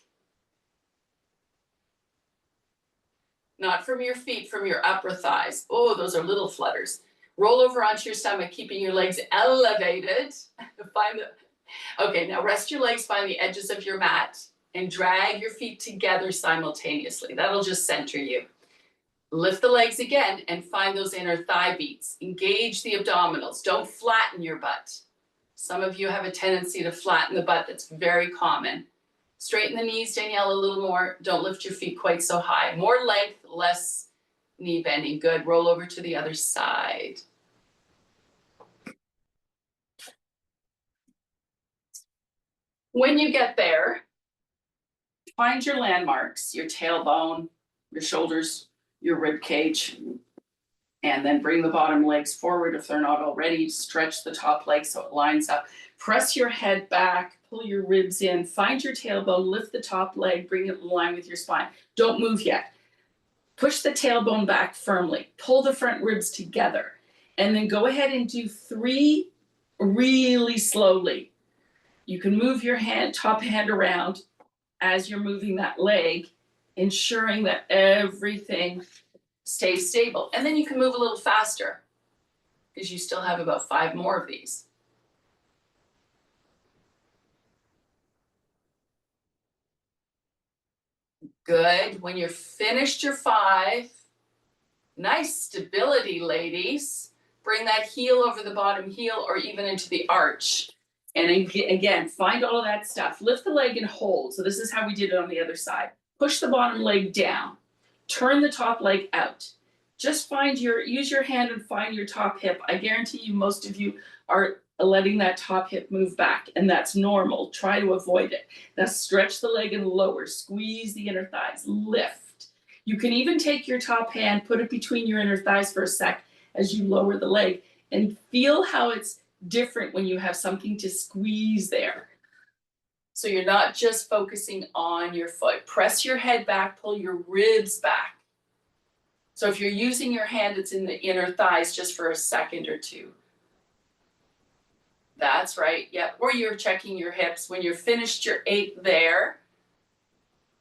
Not from your feet, from your upper thighs. Oh, those are little flutters. Roll over onto your stomach, keeping your legs elevated. Okay, now rest your legs, find the edges of your mat, and drag your feet together simultaneously. That'll just center you. Lift the legs again and find those inner thigh beats. Engage the abdominals. Don't flatten your butt. Some of you have a tendency to flatten the butt. That's very common. Straighten the knees, Danielle, a little more. Don't lift your feet quite so high. More length, less knee bending. Good. Roll over to the other side. When you get there, find your landmarks, your tailbone, your shoulders, your rib cage, and then bring the bottom legs forward if they're not already. Stretch the top leg so it lines up. Press your head back, pull your ribs in, find your tailbone, lift the top leg, bring it in line with your spine. Don't move yet. Push the tailbone back firmly. Pull the front ribs together. And then go ahead and do 3 really slowly. You can move your top hand around as you're moving that leg, ensuring that everything stays stable. And then you can move a little faster because you still have about 5 more of these. Good. When you're finished your 5, nice stability, ladies. Bring that heel over the bottom heel or even into the arch. And again, find all of that stuff. Lift the leg and hold. So this is how we did it on the other side. Push the bottom leg down. Turn the top leg out. Just use your hand and find your top hip. I guarantee you most of you are letting that top hip move back, and that's normal. Try to avoid it. Now stretch the leg and lower. Squeeze the inner thighs. Lift. You can even take your top hand, put it between your inner thighs for a sec as you lower the leg, and feel how it's different when you have something to squeeze there. So you're not just focusing on your foot. Press your head back, pull your ribs back. So if you're using your hand, it's in the inner thighs just for a second or 2. That's right. Yep. Or you're checking your hips. When you're finished your 8 there,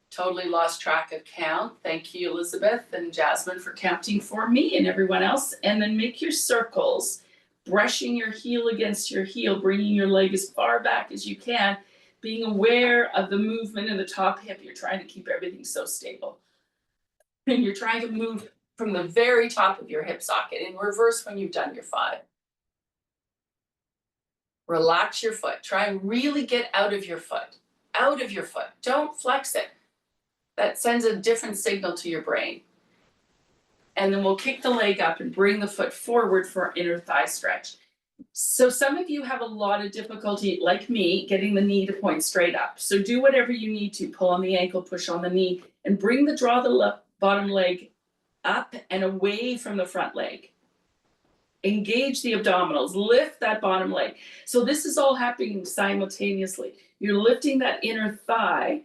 totally lost track of count. Thank you, Elizabeth and Jasmine, for counting for me and everyone else. And then make your circles, brushing your heel against your heel, bringing your leg as far back as you can, being aware of the movement in the top hip. You're trying to keep everything so stable. And you're trying to move from the very top of your hip socket in reverse when you've done your 5. Relax your foot. Try and really get out of your foot. Out of your foot. Don't flex it. That sends a different signal to your brain. And then we'll kick the leg up and bring the foot forward for our inner thigh stretch. So some of you have a lot of difficulty, like me, getting the knee to point straight up. So do whatever you need to. Pull on the ankle, push on the knee, and draw the bottom leg up and away from the front leg. Engage the abdominals, lift that bottom leg. So this is all happening simultaneously. You're lifting that inner thigh,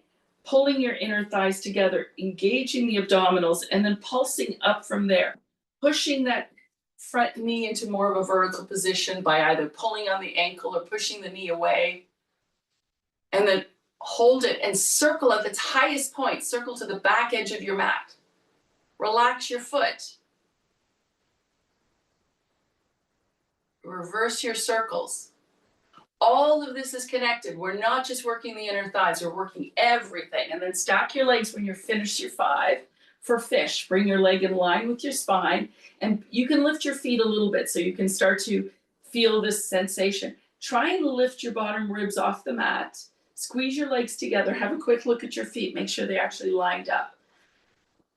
pulling your inner thighs together, engaging the abdominals, and then pulsing up from there, pushing that front knee into more of a vertical position by either pulling on the ankle or pushing the knee away. And then hold it and circle at its highest point, circle to the back edge of your mat. Relax your foot. Reverse your circles. All of this is connected. We're not just working the inner thighs, we're working everything. And then stack your legs when you're finished your 5 for fish. Bring your leg in line with your spine, and you can lift your feet a little bit so you can start to feel this sensation. Try and lift your bottom ribs off the mat. Squeeze your legs together. Have a quick look at your feet. Make sure they actually lined up.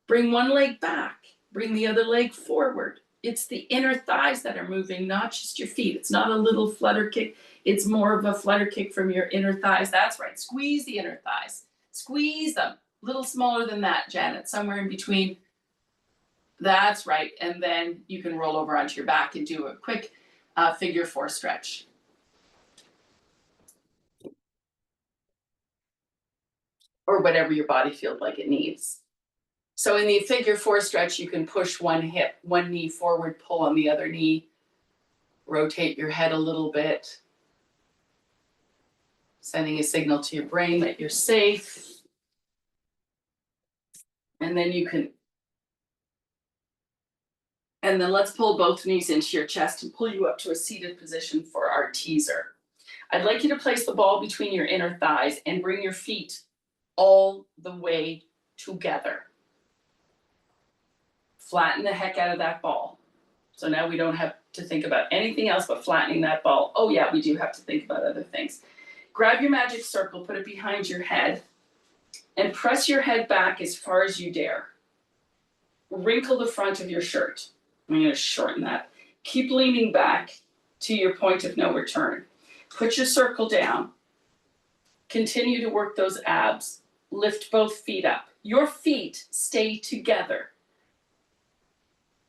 Bring one leg back. Bring the other leg forward. It's the inner thighs that are moving, not just your feet. It's not a little flutter kick. It's more of a flutter kick from your inner thighs. That's right. Squeeze the inner thighs. Squeeze them. A little smaller than that, Janet, somewhere in between. That's right. And then you can roll over onto your back and do a quick figure 4 stretch. Or whatever your body feels like it needs. So in the figure 4 stretch, you can push one knee forward, pull on the other knee, rotate your head a little bit, sending a signal to your brain that you're safe. And then let's pull both knees into your chest and pull you up to a seated position for our teaser. I'd like you to place the ball between your inner thighs and bring your feet all the way together. Flatten the heck out of that ball. So now we don't have to think about anything else but flattening that ball. Oh yeah, we do have to think about other things. Grab your magic circle, put it behind your head, and press your head back as far as you dare. Wrinkle the front of your shirt. I'm going to shorten that. Keep leaning back to your point of no return. Put your circle down. Continue to work those abs. Lift both feet up. Your feet stay together.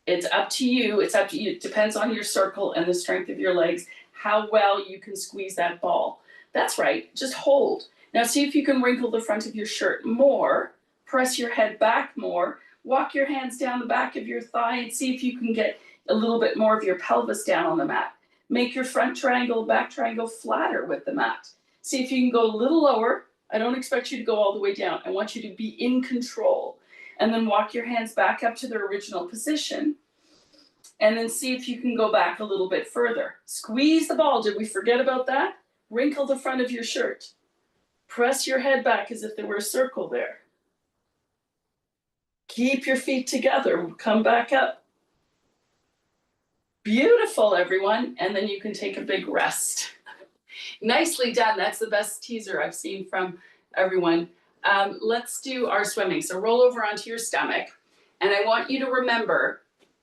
It's up to you. It's up to you. It depends on your circle and the strength of your legs, how well you can squeeze that ball. That's right. Just hold. Now see if you can wrinkle the front of your shirt more. Press your head back more. Walk your hands down the back of your thigh and see if you can get a little bit more of your pelvis down on the mat. Make your front triangle, back triangle flatter with the mat. See if you can go a little lower. I don't expect you to go all the way down. I want you to be in control. And then walk your hands back up to their original position. And then see if you can go back a little bit further. Squeeze the ball. Did we forget about that? Wrinkle the front of your shirt. Press your head back as if there were a circle there. Keep your feet together. Come back up. Beautiful, everyone. And then you can take a big rest. Nicely done. That's the best teaser I've seen from everyone. Let's do our swimming. So roll over onto your stomach. And I want you to remember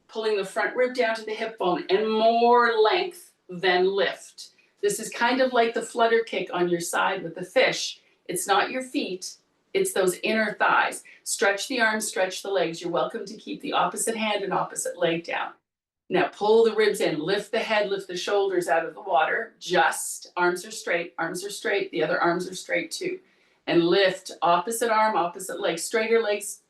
pulling the front rib down to the hip bone and more length than lift. This is kind of like the flutter kick on your side with the fish. It's not your feet. It's those inner thighs. Stretch the arms, stretch the legs. You're welcome to keep the opposite hand and opposite leg down. Now pull the ribs in, lift the head, lift the shoulders out of the water. Just arms are straight, the other arms are straight too. And lift opposite arm, opposite leg, straighter legs,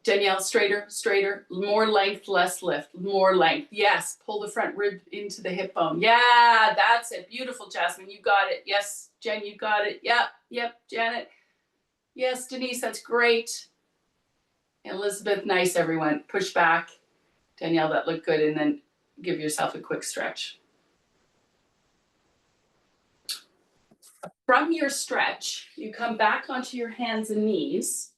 Danielle, straighter, straighter, more length, less lift, more length. Yes, pull the front rib into the hip bone. Yeah, that's it. Beautiful, Jasmine, you got it. Yes, Jen, you got it. Yep, Janet. Yes, Denise, that's great. Elizabeth, nice, everyone. Push back. Danielle, that looked good, and then give yourself a quick stretch. From your stretch, you come back onto your hands and knees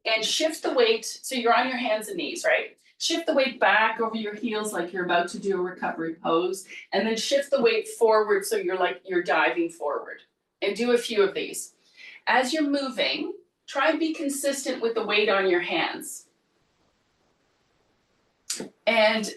and shift the weight. So you're on your hands and knees, right? Shift the weight back over your heels like you're about to do a recovery pose, and then shift the weight forward so you're diving forward. And do a few of these. As you're moving, try and be consistent with the weight on your hands. And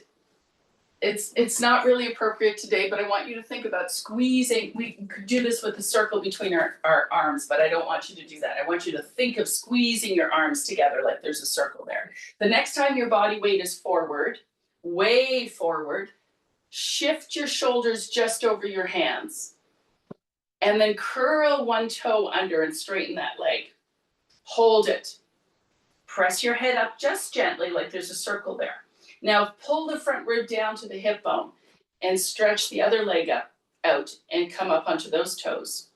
it's not really appropriate today, but I want you to think about squeezing. We could do this with a circle between our arms, but I don't want you to do that. I want you to think of squeezing your arms together like there's a circle there. The next time your body weight is forward, way forward, shift your shoulders just over your hands. And then curl one toe under and straighten that leg. Hold it. Press your head up just gently like there's a circle there. Now pull the front rib down to the hip bone and stretch the other leg out and come up onto those toes.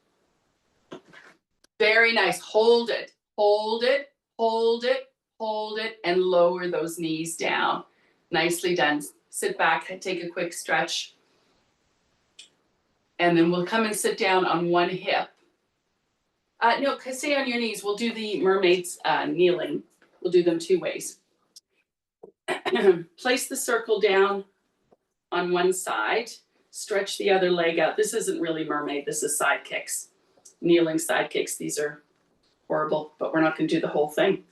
Very nice. Hold it, hold it, hold it, hold it, and lower those knees down. Nicely done. Sit back, take a quick stretch. And then we'll come and sit down on one hip. No, stay on your knees. We'll do the mermaids kneeling. We'll do them two ways. Place the circle down on one side, stretch the other leg out. This isn't really mermaid, this is side kicks. Kneeling side kicks, these are horrible, but we're not gonna do the whole thing.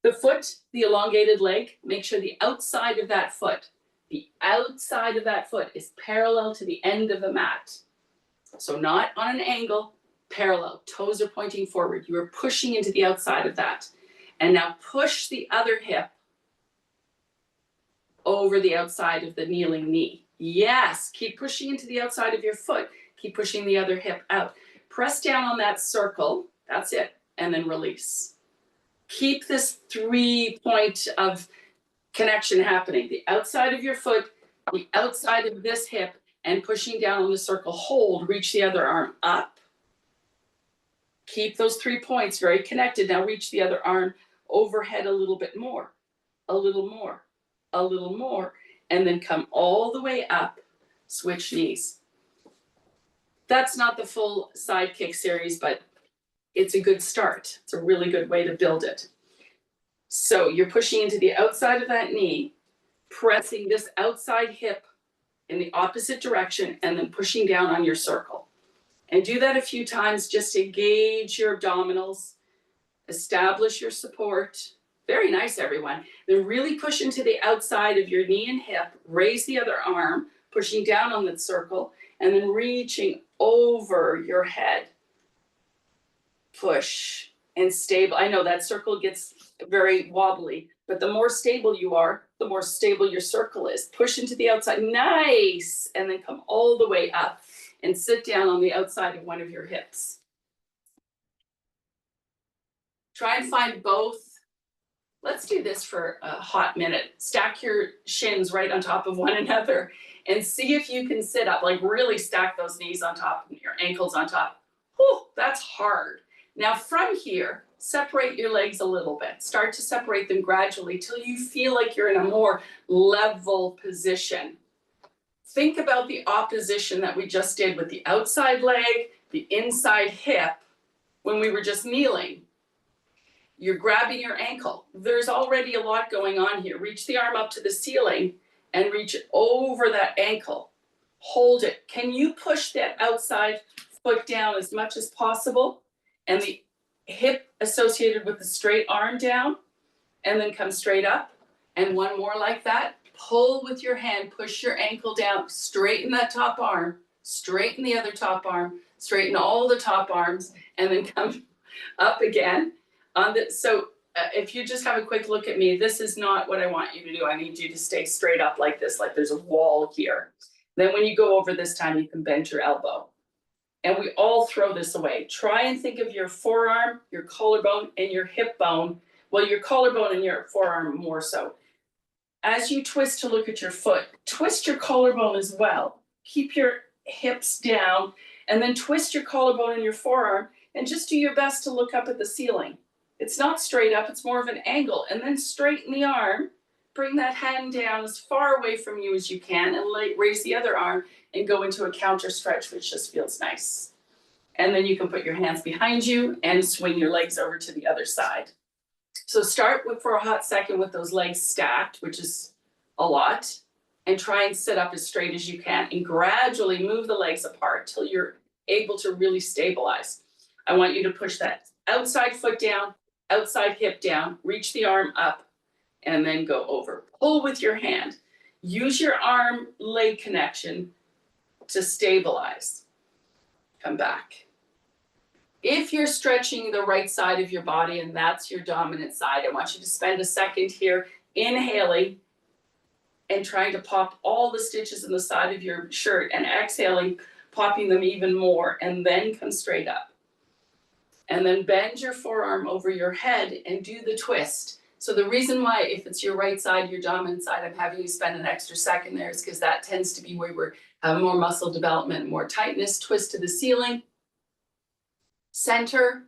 The foot, the elongated leg, make sure the outside of that foot is parallel to the end of the mat. So not on an angle, parallel, toes are pointing forward. You are pushing into the outside of that. And now push the other hip over the outside of the kneeling knee. Yes, keep pushing into the outside of your foot. Keep pushing the other hip out. Press down on that circle, that's it, and then release. Keep this 3-point of connection happening. The outside of your foot, the outside of this hip, and pushing down on the circle. Hold, reach the other arm up. Keep those 3 points very connected. Now reach the other arm overhead a little bit more, a little more, a little more, and then come all the way up, switch knees. That's not the full side kick series, but it's a good start. It's a really good way to build it. So you're pushing into the outside of that knee, pressing this outside hip in the opposite direction, and then pushing down on your circle. And do that a few times just to gauge your abdominals, establish your support. Very nice, everyone. Then really push into the outside of your knee and hip, raise the other arm, pushing down on that circle, and then reaching over your head. Push and stable. I know that circle gets very wobbly, but the more stable you are, the more stable your circle is. Push into the outside, nice, and then come all the way up and sit down on the outside of one of your hips. Try and find both. Let's do this for a hot minute. Stack your shins right on top of one another and see if you can sit up, like really stack those knees on top and your ankles on top. Whew, that's hard. Now from here, separate your legs a little bit. Start to separate them gradually till you feel like you're in a more level position. Think about the opposition that we just did with the outside leg, the inside hip, when we were just kneeling. You're grabbing your ankle. There's already a lot going on here. Reach the arm up to the ceiling and reach over that ankle. Hold it. Can you push that outside foot down as much as possible? And the hip associated with the straight arm down, and then come straight up. And one more like that. Pull with your hand, push your ankle down, straighten that top arm, straighten the other top arm, straighten all the top arms, and then come up again. So if you just have a quick look at me, this is not what I want you to do. I need you to stay straight up like this, like there's a wall here. Then when you go over this time, you can bend your elbow. And we all throw this away. Try and think of your forearm, your collarbone, and your hip bone. Well, your collarbone and your forearm more so. As you twist to look at your foot, twist your collarbone as well. Keep your hips down, and then twist your collarbone and your forearm, and just do your best to look up at the ceiling. It's not straight up, it's more of an angle. And then straighten the arm. Bring that hand down as far away from you as you can, and raise the other arm and go into a counter stretch, which just feels nice. And then you can put your hands behind you and swing your legs over to the other side. So start with, for a hot second, with those legs stacked, which is a lot, and try and sit up as straight as you can, and gradually move the legs apart till you're able to really stabilize. I want you to push that outside foot down, outside hip down, reach the arm up, and then go over. Pull with your hand. Use your arm leg connection to stabilize. Come back. If you're stretching the right side of your body and that's your dominant side, I want you to spend a second here inhaling and trying to pop all the stitches in the side of your shirt, and exhaling, popping them even more, and then come straight up. And then bend your forearm over your head and do the twist. So the reason why, if it's your right side, your dominant side, I'm having you spend an extra second there is because that tends to be where we're having more muscle development, more tightness. Twist to the ceiling. Center.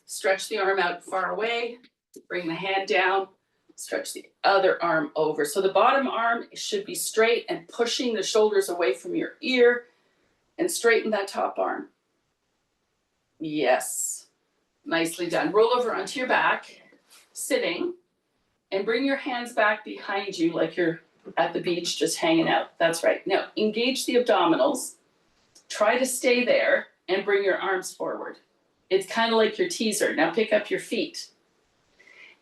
Stretch the arm out far away. Bring the hand down. Stretch the other arm over. So the bottom arm should be straight and pushing the shoulders away from your ear, and straighten that top arm. Yes. Nicely done. Roll over onto your back, sitting, and bring your hands back behind you like you're at the beach just hanging out. That's right. Now engage the abdominals. Try to stay there and bring your arms forward. It's kind of like your teaser. Now pick up your feet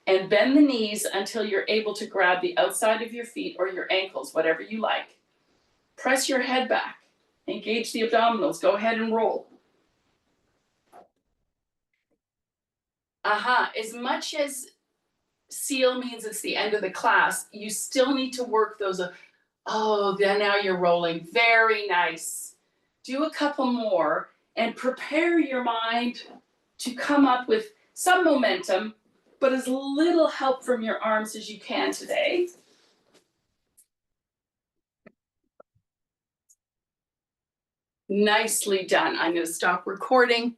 and bend the knees until you're able to grab the outside of your feet or your ankles, whatever you like. Press your head back. Engage the abdominals. Go ahead and roll. As much as seal means it's the end of the class, you still need to work those. Then now you're rolling. Very nice. Do a couple more and prepare your mind to come up with some momentum, but as little help from your arms as you can today. Nicely done. I'm going to stop recording.